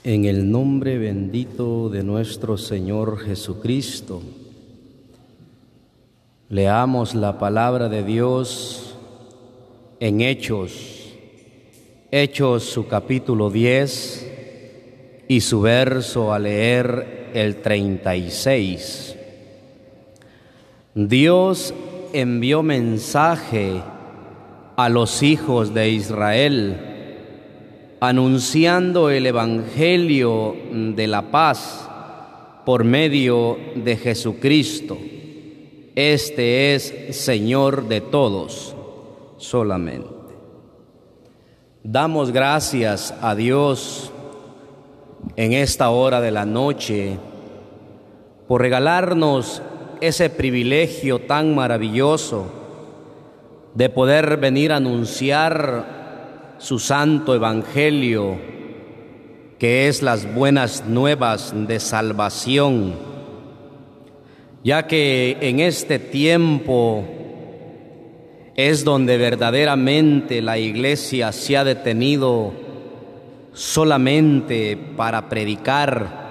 En el nombre bendito de nuestro Señor Jesucristo, leamos la palabra de Dios en Hechos su capítulo 10 y su verso a leer el 36. Dios envió mensaje a los hijos de Israel, anunciando el Evangelio de la paz por medio de Jesucristo. Este es Señor de todos solamente. Damos gracias a Dios en esta hora de la noche por regalarnos ese privilegio tan maravilloso de poder venir a anunciar su santo evangelio, que es las buenas nuevas de salvación, ya que en este tiempo es donde verdaderamente la iglesia se ha detenido solamente para predicar.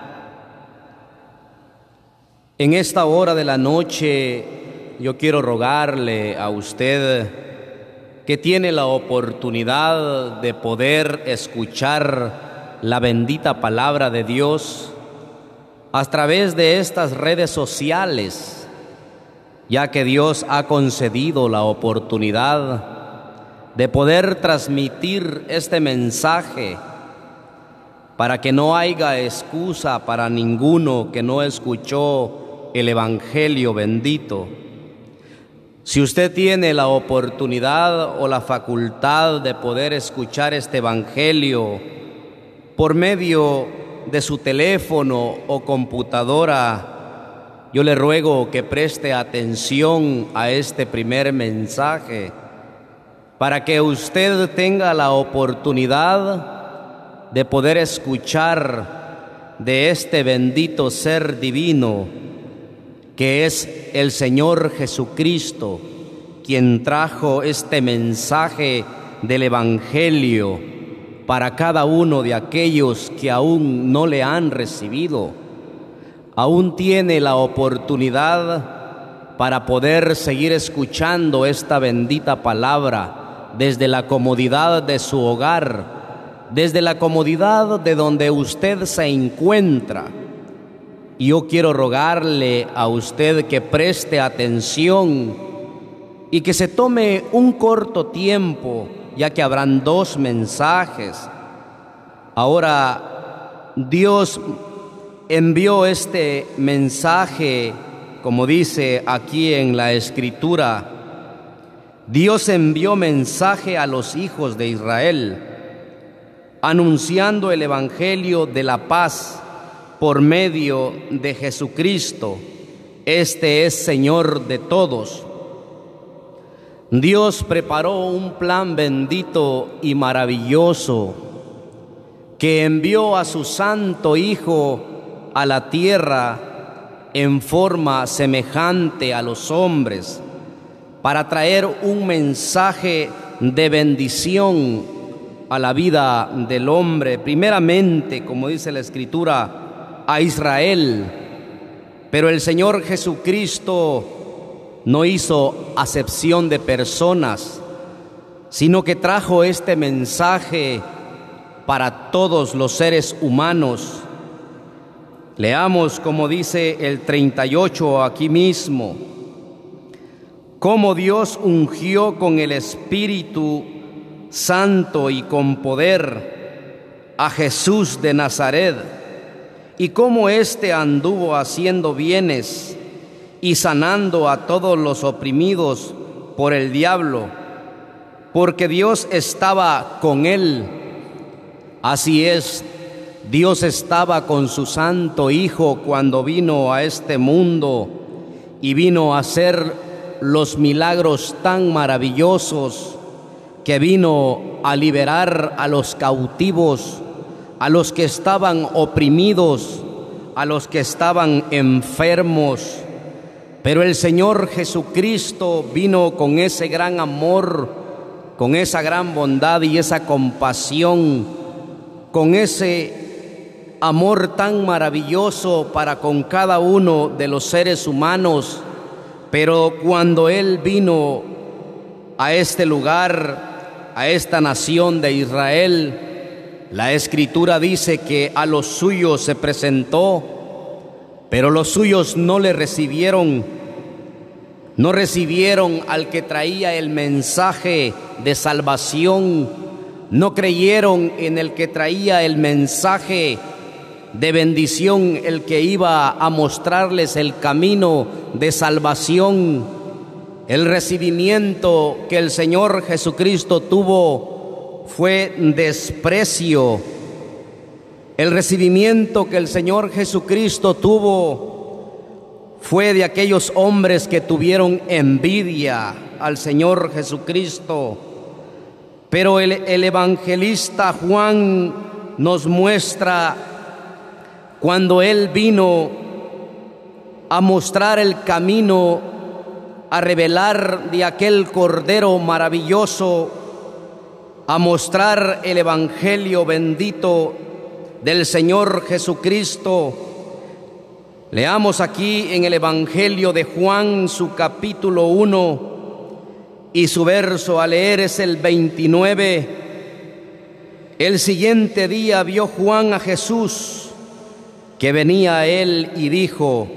En esta hora de la noche yo quiero rogarle a usted que tiene la oportunidad de poder escuchar la bendita palabra de Dios a través de estas redes sociales, ya que Dios ha concedido la oportunidad de poder transmitir este mensaje para que no haya excusa para ninguno que no escuchó el Evangelio bendito. Si usted tiene la oportunidad o la facultad de poder escuchar este evangelio por medio de su teléfono o computadora, yo le ruego que preste atención a este primer mensaje para que usted tenga la oportunidad de poder escuchar de este bendito ser divino que es el Señor Jesucristo, quien trajo este mensaje del Evangelio para cada uno de aquellos que aún no le han recibido. Aún tiene la oportunidad para poder seguir escuchando esta bendita palabra desde la comodidad de su hogar, desde la comodidad de donde usted se encuentra. Y yo quiero rogarle a usted que preste atención y que se tome un corto tiempo, ya que habrán dos mensajes. Ahora, Dios envió este mensaje, como dice aquí en la Escritura. Dios envió mensaje a los hijos de Israel, anunciando el Evangelio de la paz por medio de Jesucristo. Este es Señor de todos. Dios preparó un plan bendito y maravilloso que envió a su santo Hijo a la tierra en forma semejante a los hombres para traer un mensaje de bendición a la vida del hombre, primeramente, como dice la Escritura, a Israel. Pero el Señor Jesucristo no hizo acepción de personas, sino que trajo este mensaje para todos los seres humanos. Leamos como dice el 38 aquí mismo: cómo Dios ungió con el Espíritu Santo y con poder a Jesús de Nazaret, y cómo éste anduvo haciendo bienes y sanando a todos los oprimidos por el diablo, porque Dios estaba con él. Así es, Dios estaba con su santo Hijo cuando vino a este mundo y vino a hacer los milagros tan maravillosos, que vino a liberar a los cautivos, a los que estaban oprimidos, a los que estaban enfermos. Pero el Señor Jesucristo vino con ese gran amor, con esa gran bondad y esa compasión, con ese amor tan maravilloso para con cada uno de los seres humanos, pero cuando Él vino a este lugar, a esta nación de Israel, la Escritura dice que a los suyos se presentó, pero los suyos no le recibieron. No recibieron al que traía el mensaje de salvación, no creyeron en el que traía el mensaje de bendición, el que iba a mostrarles el camino de salvación. El recibimiento que el Señor Jesucristo tuvo fue desprecio. El recibimiento que el Señor Jesucristo tuvo fue de aquellos hombres que tuvieron envidia al Señor Jesucristo. Pero el evangelista Juan nos muestra cuando él vino a mostrar el camino, a revelar de aquel Cordero maravilloso, a mostrar el evangelio bendito del Señor Jesucristo. Leamos aquí en el Evangelio de Juan, su capítulo 1, y su verso a leer es el 29. El siguiente día vio Juan a Jesús, que venía a él, y dijo: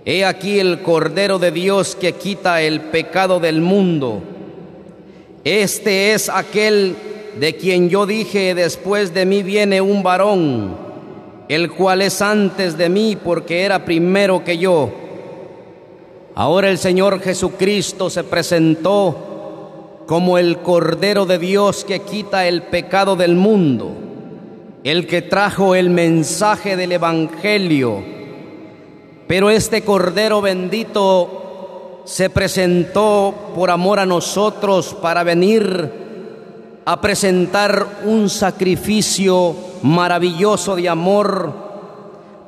He aquí el Cordero de Dios que quita el pecado del mundo. Este es aquel de quien yo dije: después de mí viene un varón, el cual es antes de mí, porque era primero que yo. Ahora el Señor Jesucristo se presentó como el Cordero de Dios que quita el pecado del mundo, el que trajo el mensaje del Evangelio. Pero este Cordero bendito se presentó por amor a nosotros para venir a presentar un sacrificio maravilloso de amor,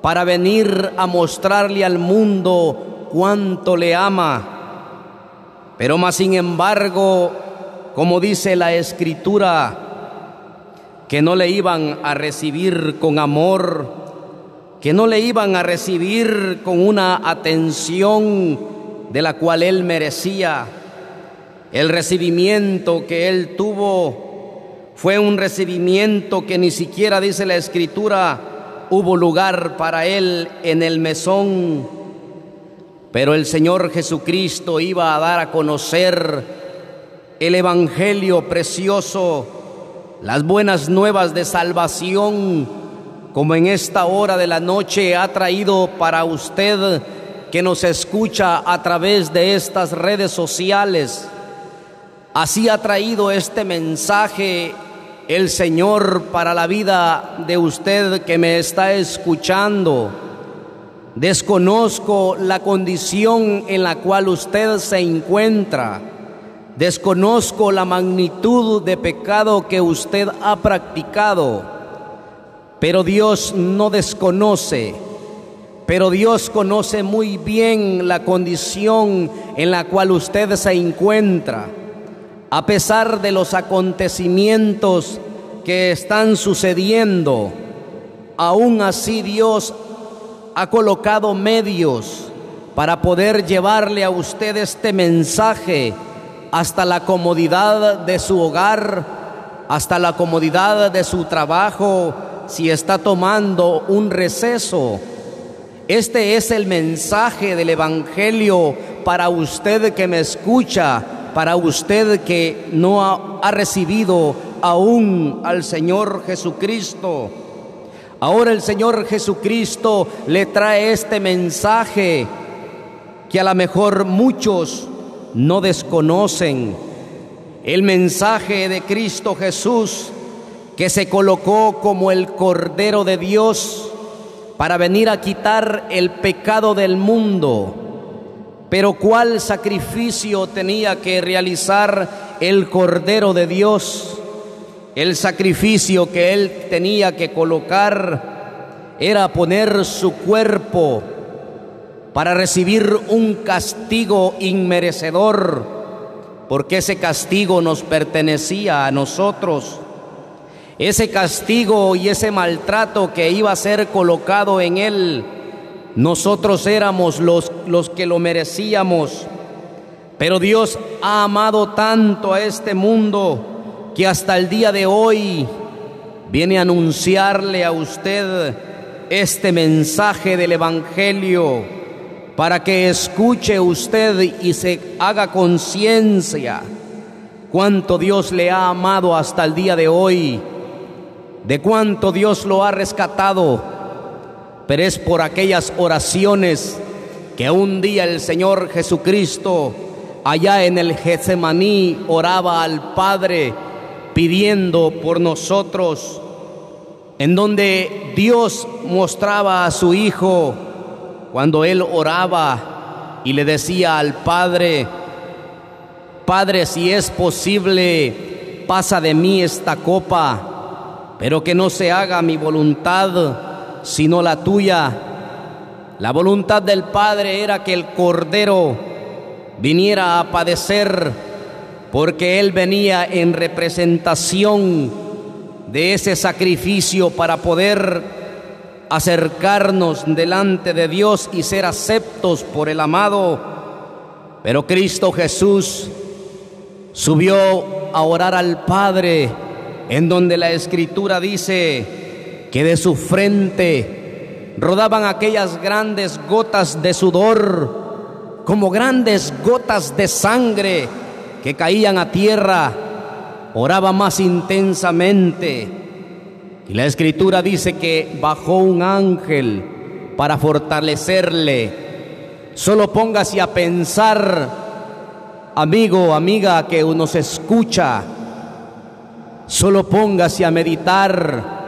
para venir a mostrarle al mundo cuánto le ama. Pero más sin embargo, como dice la Escritura, que no le iban a recibir con amor, que no le iban a recibir con una atención de la cual él merecía. El recibimiento que él tuvo fue un recibimiento que ni siquiera, dice la Escritura, hubo lugar para él en el mesón. Pero el Señor Jesucristo iba a dar a conocer el Evangelio precioso, las buenas nuevas de salvación, como en esta hora de la noche ha traído para usted que nos escucha a través de estas redes sociales. Así ha traído este mensaje el Señor para la vida de usted que me está escuchando. Desconozco la condición en la cual usted se encuentra. Desconozco la magnitud de pecado que usted ha practicado. Pero Dios no desconoce. Pero Dios conoce muy bien la condición en la cual usted se encuentra. A pesar de los acontecimientos que están sucediendo, aún así Dios ha colocado medios para poder llevarle a usted este mensaje hasta la comodidad de su hogar, hasta la comodidad de su trabajo, si está tomando un receso. Este es el mensaje del Evangelio para usted que me escucha, para usted que no ha recibido aún al Señor Jesucristo. Ahora el Señor Jesucristo le trae este mensaje que a lo mejor muchos no desconocen. El mensaje de Cristo Jesús, que se colocó como el Cordero de Dios para venir a quitar el pecado del mundo. Pero ¿cuál sacrificio tenía que realizar el Cordero de Dios? El sacrificio que él tenía que colocar era poner su cuerpo para recibir un castigo inmerecedor, porque ese castigo nos pertenecía a nosotros. ese castigo y ese maltrato que iba a ser colocado en él, nosotros éramos los que lo merecíamos. Pero Dios ha amado tanto a este mundo que hasta el día de hoy viene a anunciarle a usted este mensaje del Evangelio para que escuche usted y se haga conciencia cuánto Dios le ha amado hasta el día de hoy, de cuánto Dios lo ha rescatado. Pero es por aquellas oraciones que un día el Señor Jesucristo allá en el Getsemaní oraba al Padre pidiendo por nosotros, en donde Dios mostraba a su Hijo cuando Él oraba y le decía al Padre: Padre, si es posible, pasa de mí esta copa, pero que no se haga mi voluntad, sino la tuya. La voluntad del Padre era que el Cordero viniera a padecer, porque Él venía en representación de ese sacrificio para poder acercarnos delante de Dios y ser aceptos por el amado. Pero Cristo Jesús subió a orar al Padre, en donde la Escritura dice que de su frente rodaban aquellas grandes gotas de sudor, como grandes gotas de sangre que caían a tierra. Oraba más intensamente, y la Escritura dice que bajó un ángel para fortalecerle. Solo póngase a pensar, amigo, amiga que nos escucha, solo póngase a meditar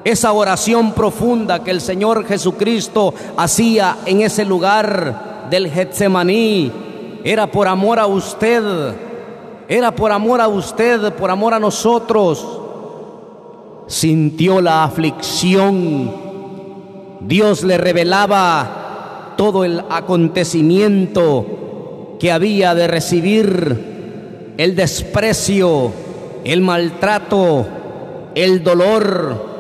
esa oración profunda que el Señor Jesucristo hacía en ese lugar del Getsemaní. Era por amor a usted, era por amor a usted, por amor a nosotros. Sintió la aflicción. Dios le revelaba todo el acontecimiento que había de recibir, el desprecio, el maltrato, el dolor.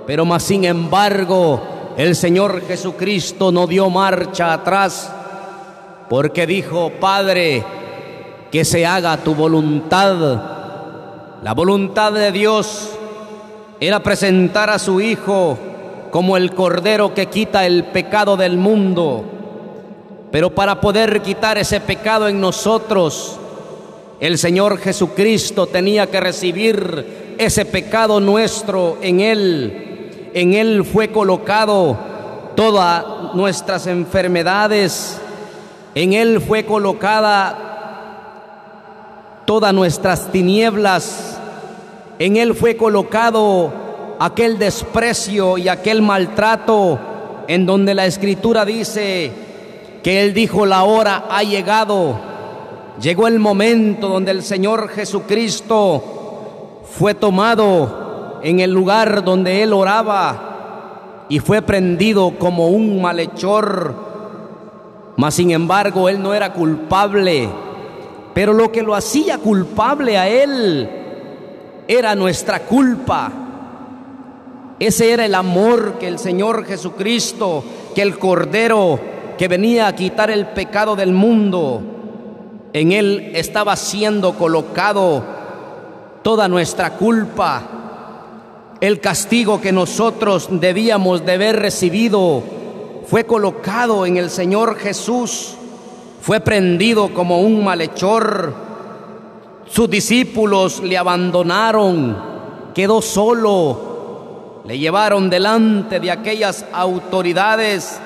Pero más sin embargo, el Señor Jesucristo no dio marcha atrás, porque dijo: Padre, que se haga tu voluntad. La voluntad de Dios era presentar a su Hijo como el Cordero que quita el pecado del mundo. Pero para poder quitar ese pecado en nosotros, el Señor Jesucristo tenía que recibir ese pecado nuestro en Él. En Él fue colocado todas nuestras enfermedades. En Él fue colocada todas nuestras tinieblas. En Él fue colocado aquel desprecio y aquel maltrato, en donde la Escritura dice que Él dijo: la hora ha llegado. Llegó el momento donde el Señor Jesucristo fue tomado en el lugar donde Él oraba y fue prendido como un malhechor. Mas sin embargo, Él no era culpable, pero lo que lo hacía culpable a Él era nuestra culpa. Ese era el amor que el Señor Jesucristo, que el Cordero que venía a quitar el pecado del mundo, en Él estaba siendo colocado toda nuestra culpa. El castigo que nosotros debíamos de haber recibido fue colocado en el Señor Jesús. Fue prendido como un malhechor. Sus discípulos le abandonaron, quedó solo. Le llevaron delante de aquellas autoridades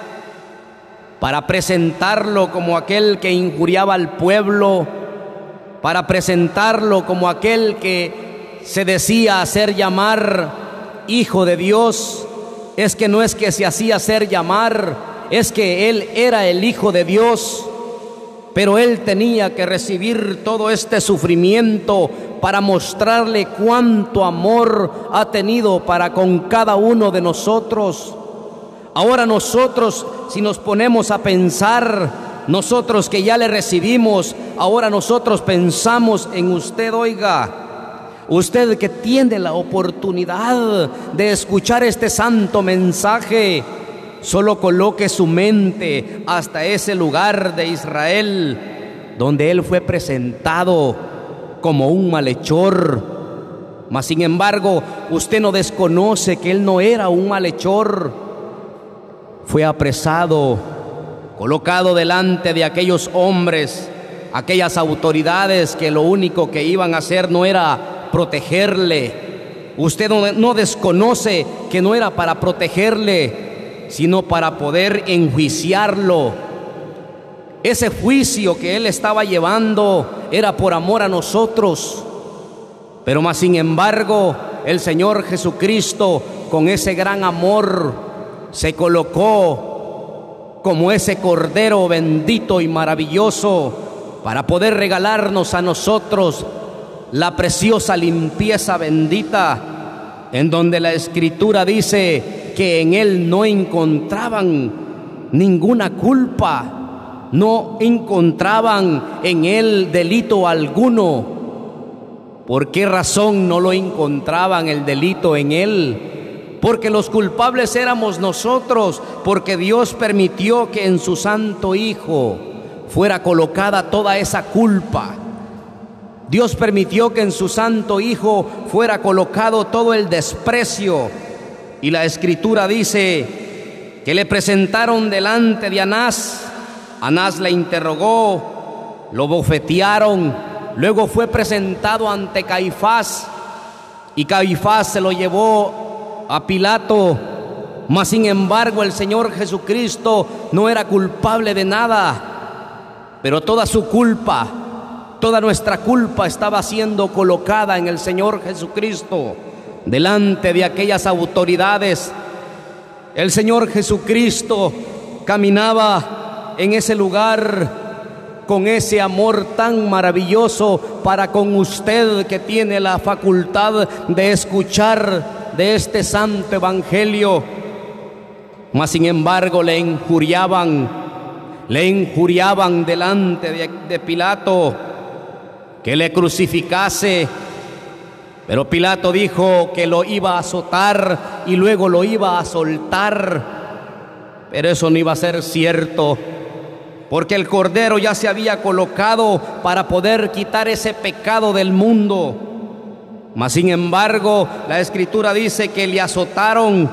para presentarlo como aquel que injuriaba al pueblo, para presentarlo como aquel que se decía hacer llamar Hijo de Dios. Es que no es que se hacía hacer llamar, es que Él era el Hijo de Dios. Pero Él tenía que recibir todo este sufrimiento para mostrarle cuánto amor ha tenido para con cada uno de nosotros. Ahora nosotros, si nos ponemos a pensar, nosotros que ya le recibimos, ahora nosotros pensamos en usted, oiga. usted que tiene la oportunidad de escuchar este santo mensaje, solo coloque su mente hasta ese lugar de Israel donde Él fue presentado como un malhechor. Mas sin embargo, usted no desconoce que Él no era un malhechor. Fue apresado, colocado delante de aquellos hombres, aquellas autoridades que lo único que iban a hacer no era protegerle. Usted no desconoce que no era para protegerle, sino para poder enjuiciarlo. Ese juicio que Él estaba llevando era por amor a nosotros. Pero más sin embargo, el Señor Jesucristo, con ese gran amor, se colocó como ese Cordero bendito y maravilloso para poder regalarnos a nosotros la preciosa limpieza bendita, en donde la Escritura dice que en Él no encontraban ninguna culpa, no encontraban en Él delito alguno. ¿Por qué razón no lo encontraban el delito en Él? Porque los culpables éramos nosotros, porque Dios permitió que en su Santo Hijo fuera colocada toda esa culpa. Dios permitió que en su Santo Hijo fuera colocado todo el desprecio. Y la Escritura dice que le presentaron delante de Anás. Anás le interrogó, lo bofetearon. Luego fue presentado ante Caifás y Caifás se lo llevó a Pilato. Mas sin embargo el Señor Jesucristo no era culpable de nada, pero toda su culpa, toda nuestra culpa estaba siendo colocada en el Señor Jesucristo delante de aquellas autoridades. El Señor Jesucristo caminaba en ese lugar con ese amor tan maravilloso para con usted que tiene la facultad de escuchar de este santo evangelio. Mas sin embargo le injuriaban delante de Pilato que le crucificase. Pero Pilato dijo que lo iba a azotar y luego lo iba a soltar. Pero eso no iba a ser cierto, porque el Cordero ya se había colocado para poder quitar ese pecado del mundo. Mas sin embargo, la Escritura dice que le azotaron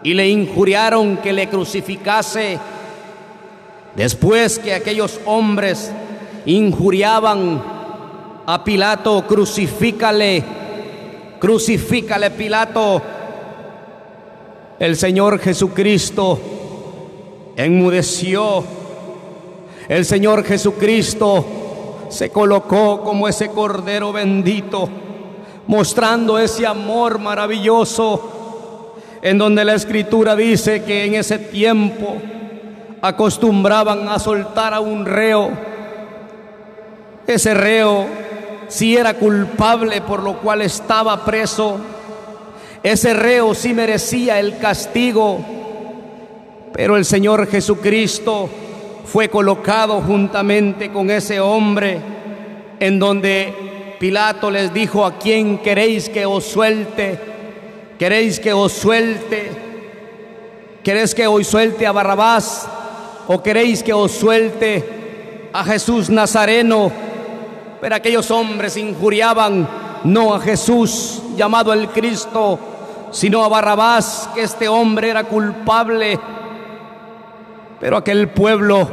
y le injuriaron que le crucificase. Después que aquellos hombres injuriaban a Pilato, crucifícale Pilato, el Señor Jesucristo enmudeció. El Señor Jesucristo se colocó como ese Cordero bendito, mostrando ese amor maravilloso, en donde la Escritura dice que en ese tiempo acostumbraban a soltar a un reo. Ese reo, si era culpable por lo cual estaba preso, ese reo sí merecía el castigo, pero el Señor Jesucristo fue colocado juntamente con ese hombre, en donde Pilato les dijo: ¿a quién queréis que os suelte? ¿Queréis que os suelte? ¿Queréis que os suelte a Barrabás? ¿O queréis que os suelte a Jesús Nazareno? Pero aquellos hombres injuriaban no a Jesús llamado el Cristo, sino a Barrabás, que este hombre era culpable. Pero aquel pueblo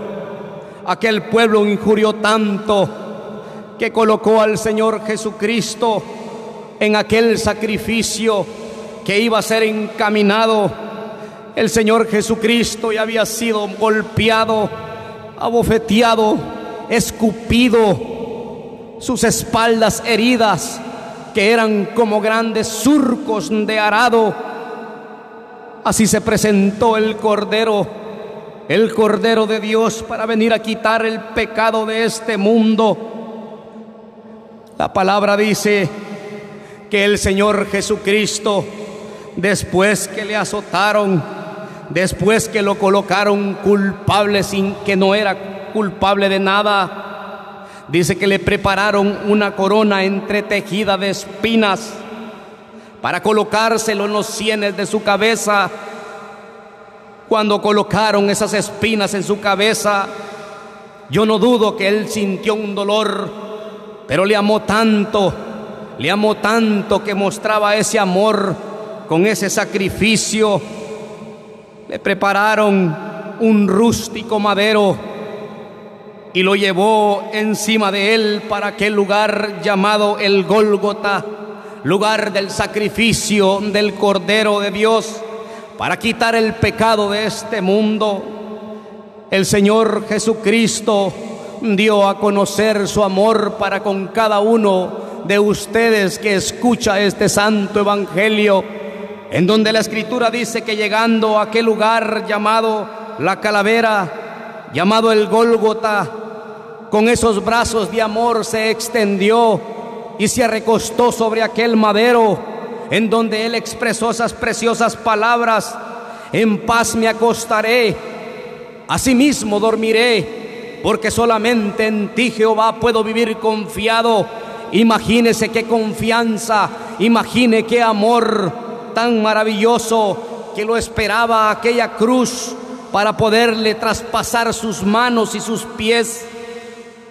injurió tanto que colocó al Señor Jesucristo en aquel sacrificio que iba a ser encaminado. El Señor Jesucristo ya había sido golpeado, abofeteado, escupido, sus espaldas heridas que eran como grandes surcos de arado. Así se presentó el Cordero de Dios para venir a quitar el pecado de este mundo. La palabra dice que el Señor Jesucristo, después que le azotaron, después que lo colocaron culpable sin que no era culpable de nada, Dice que le prepararon una corona entretejida de espinas para colocárselo en los sienes de su cabeza. Cuando colocaron esas espinas en su cabeza, yo no dudo que él sintió un dolor, pero le amó tanto que mostraba ese amor con ese sacrificio. Le prepararon un rústico madero y lo llevó encima de él para aquel lugar llamado el Gólgota, lugar del sacrificio del Cordero de Dios, para quitar el pecado de este mundo. El Señor Jesucristo dio a conocer su amor para con cada uno de ustedes que escucha este santo evangelio, en donde la Escritura dice que llegando a aquel lugar llamado la calavera, llamado el Gólgota, con esos brazos de amor se extendió y se recostó sobre aquel madero, en donde él expresó esas preciosas palabras: en paz me acostaré, asimismo dormiré, porque solamente en ti, Jehová, puedo vivir confiado. Imagínese qué confianza, imagine qué amor tan maravilloso que lo esperaba aquella cruz para poderle traspasar sus manos y sus pies.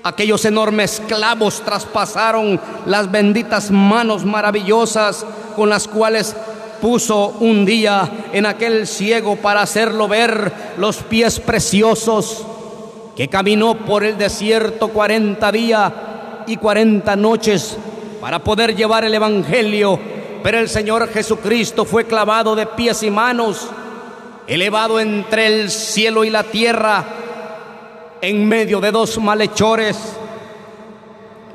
Aquellos enormes clavos traspasaron las benditas manos maravillosas con las cuales puso un día en aquel ciego para hacerlo ver, los pies preciosos, que caminó por el desierto 40 días y 40 noches para poder llevar el evangelio. Pero el Señor Jesucristo fue clavado de pies y manos, elevado entre el cielo y la tierra, en medio de dos malhechores.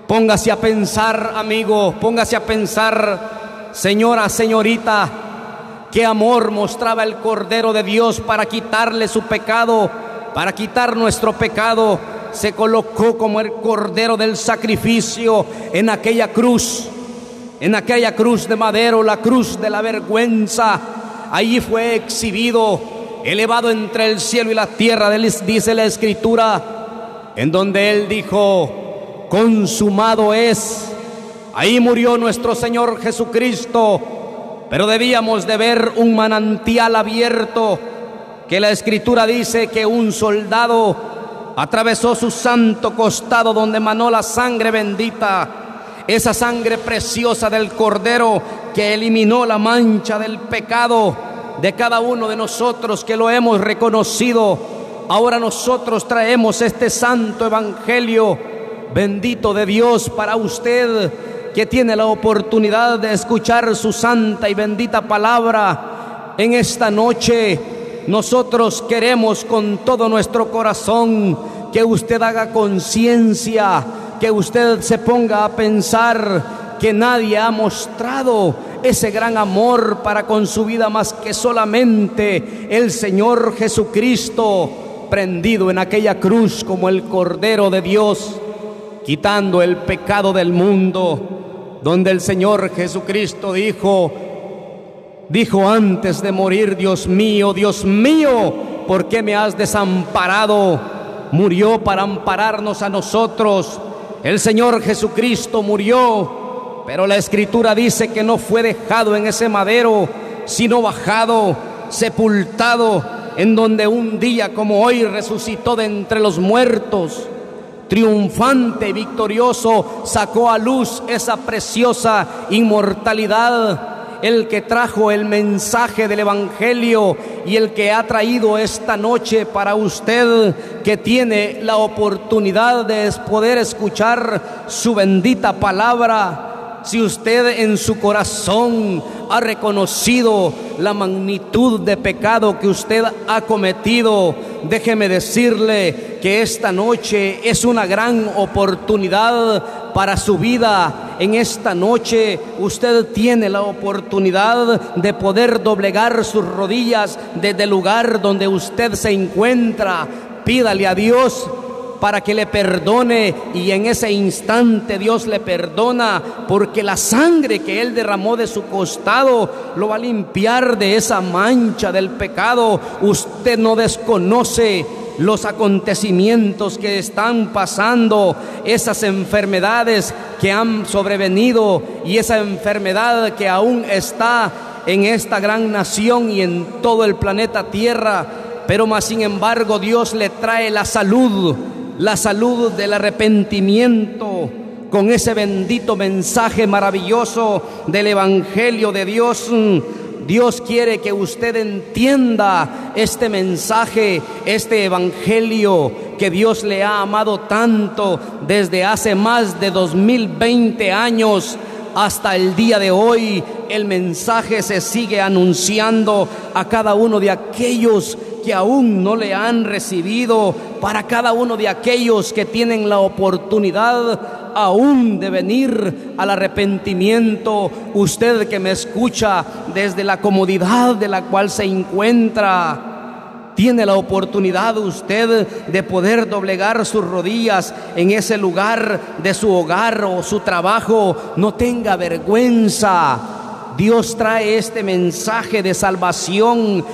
Póngase a pensar, amigo, póngase a pensar, señora, señorita, qué amor mostraba el Cordero de Dios para quitarle su pecado, para quitar nuestro pecado. Se colocó como el Cordero del sacrificio en aquella cruz de madero, la cruz de la vergüenza. Allí fue exhibido, elevado entre el cielo y la tierra, dice la Escritura, en donde él dijo: consumado es. Ahí murió nuestro Señor Jesucristo, pero debíamos de ver un manantial abierto, que la Escritura dice que un soldado atravesó su santo costado, donde manó la sangre bendita, esa sangre preciosa del Cordero que eliminó la mancha del pecado de cada uno de nosotros que lo hemos reconocido. Ahora nosotros traemos este santo evangelio bendito de Dios para usted, que tiene la oportunidad de escuchar su santa y bendita palabra. En esta noche nosotros queremos con todo nuestro corazón que usted haga conciencia, que usted se ponga a pensar que nadie ha mostrado ese gran amor para con su vida más que solamente el Señor Jesucristo, prendido en aquella cruz como el Cordero de Dios, quitando el pecado del mundo, donde el Señor Jesucristo dijo antes de morir: Dios mío, ¿por qué me has desamparado? Murió para ampararnos a nosotros. El Señor Jesucristo murió, pero la Escritura dice que no fue dejado en ese madero, sino bajado, sepultado, en donde un día como hoy resucitó de entre los muertos. Triunfante, victorioso, sacó a luz esa preciosa inmortalidad. El que trajo el mensaje del evangelio y el que ha traído esta noche para usted, que tiene la oportunidad de poder escuchar su bendita palabra. Si usted en su corazón ha reconocido la magnitud de pecado que usted ha cometido, déjeme decirle que esta noche es una gran oportunidad para su vida. En esta noche usted tiene la oportunidad de poder doblegar sus rodillas desde el lugar donde usted se encuentra. Pídale a Dios para que le perdone, y en ese instante Dios le perdona, porque la sangre que Él derramó de su costado lo va a limpiar de esa mancha del pecado. Usted no desconoce los acontecimientos que están pasando, esas enfermedades que han sobrevenido y esa enfermedad que aún está en esta gran nación y en todo el planeta Tierra, pero más sin embargo Dios le trae la salud del arrepentimiento, con ese bendito mensaje maravilloso del Evangelio de Dios. Dios quiere que usted entienda este mensaje, este Evangelio que Dios le ha amado tanto desde hace más de 2020 años hasta el día de hoy. El mensaje se sigue anunciando a cada uno de aquellos que aún no le han recibido, para cada uno de aquellos que tienen la oportunidad aún de venir al arrepentimiento. Usted que me escucha desde la comodidad de la cual se encuentra, tiene la oportunidad usted de poder doblegar sus rodillas en ese lugar de su hogar o su trabajo. No tenga vergüenza. Dios trae este mensaje de salvación.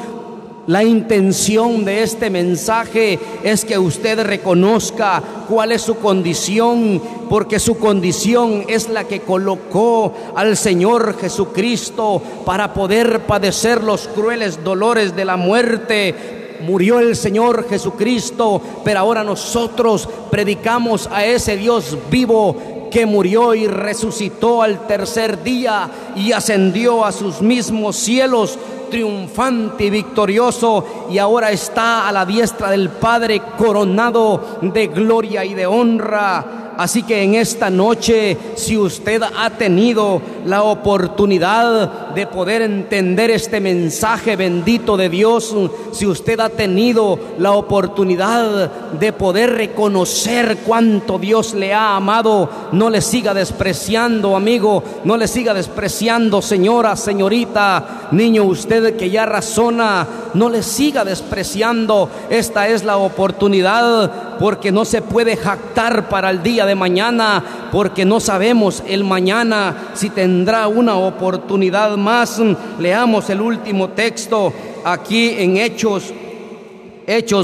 La intención de este mensaje es que usted reconozca cuál es su condición, porque su condición es la que colocó al Señor Jesucristo para poder padecer los crueles dolores de la muerte. Murió el Señor Jesucristo, pero ahora nosotros predicamos a ese Dios vivo que murió y resucitó al tercer día y ascendió a sus mismos cielos, triunfante y victorioso, y ahora está a la diestra del Padre, coronado de gloria y de honra. Así que en esta noche, si usted ha tenido la oportunidad de poder entender este mensaje bendito de Dios, si usted ha tenido la oportunidad de poder reconocer cuánto Dios le ha amado, no le siga despreciando, amigo, no le siga despreciando, señora, señorita, niño, usted que ya razona, no le siga despreciando. Esta es la oportunidad, porque no se puede jactar para el día de mañana, porque no sabemos el mañana si tendrá una oportunidad más. Leamos el último texto aquí en Hechos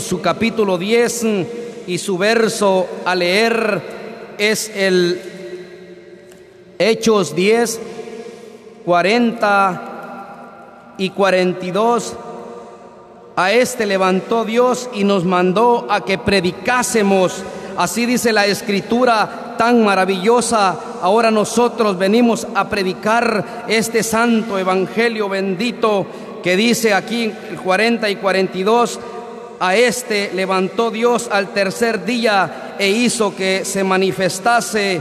su capítulo 10 y su verso a leer es el Hechos 10, 40 y 42. A este levantó Dios y nos mandó a que predicásemos. Así dice la Escritura tan maravillosa. Ahora nosotros venimos a predicar este santo evangelio bendito que dice aquí 40 y 42. A este levantó Dios al tercer día e hizo que se manifestase,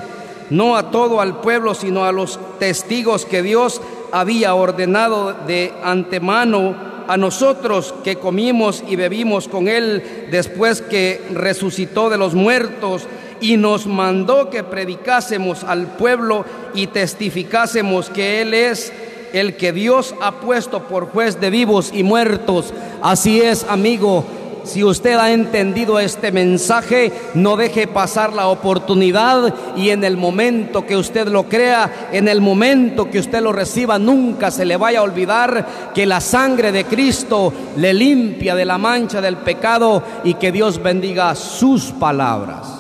no a todo al pueblo, sino a los testigos que Dios había ordenado de antemano, a nosotros que comimos y bebimos con Él después que resucitó de los muertos, y nos mandó que predicásemos al pueblo y testificásemos que Él es el que Dios ha puesto por juez de vivos y muertos. Así es, amigo. Si usted ha entendido este mensaje, no deje pasar la oportunidad, y en el momento que usted lo crea, en el momento que usted lo reciba, nunca se le vaya a olvidar que la sangre de Cristo le limpia de la mancha del pecado, y que Dios bendiga sus palabras.